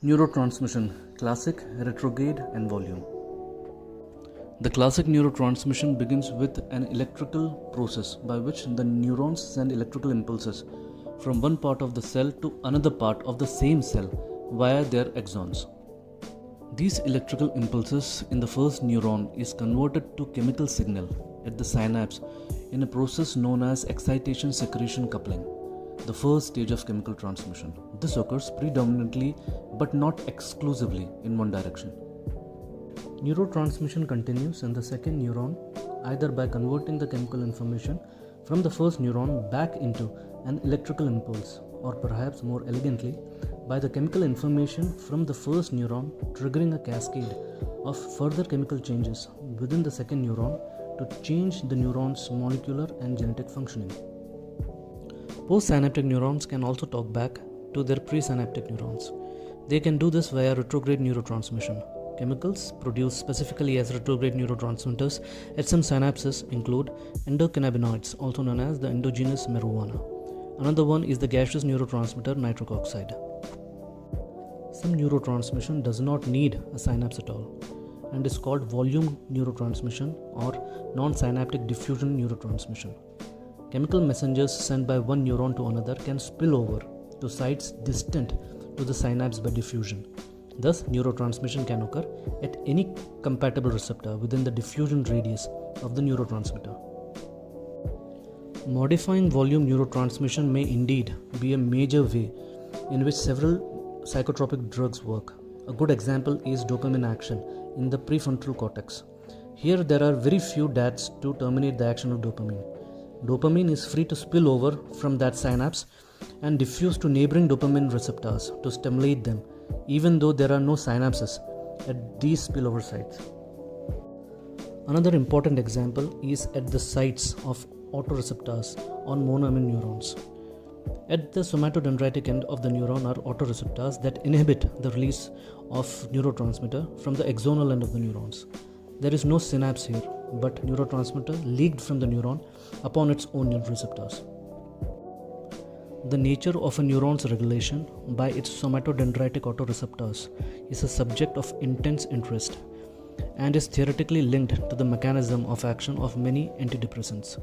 Neurotransmission, classic, retrograde and volume. The classic neurotransmission begins with an electrical process by which the neurons send electrical impulses from one part of the cell to another part of the same cell via their axons. These electrical impulses in the first neuron is converted to chemical signal at the synapse in a process known as excitation-secretion coupling, the first stage of chemical transmission. This occurs predominantly but not exclusively in one direction. Neurotransmission continues in the second neuron either by converting the chemical information from the first neuron back into an electrical impulse, or perhaps more elegantly, by the chemical information from the first neuron triggering a cascade of further chemical changes within the second neuron to change the neuron's molecular and genetic functioning. Postsynaptic neurons can also talk back to their presynaptic neurons. They can do this via retrograde neurotransmission. Chemicals produced specifically as retrograde neurotransmitters at some synapses include endocannabinoids, also known as the endogenous marijuana. Another one is the gaseous neurotransmitter nitric oxide. Some neurotransmission does not need a synapse at all and is called volume neurotransmission or non-synaptic diffusion neurotransmission. Chemical messengers sent by one neuron to another can spill over to sites distant to the synapse by diffusion. Thus, neurotransmission can occur at any compatible receptor within the diffusion radius of the neurotransmitter. Modifying volume neurotransmission may indeed be a major way in which several psychotropic drugs work. A good example is dopamine action in the prefrontal cortex. Here, there are very few DATs to terminate the action of dopamine. Dopamine is free to spill over from that synapse and diffuse to neighboring dopamine receptors to stimulate them, even though there are no synapses at these spillover sites. Another important example is at the sites of autoreceptors on monoamine neurons. At the somatodendritic end of the neuron are autoreceptors that inhibit the release of neurotransmitter from the axonal end of the neurons. There is no synapse here, but neurotransmitter leaked from the neuron upon its own receptors. The nature of a neuron's regulation by its somatodendritic autoreceptors is a subject of intense interest and is theoretically linked to the mechanism of action of many antidepressants.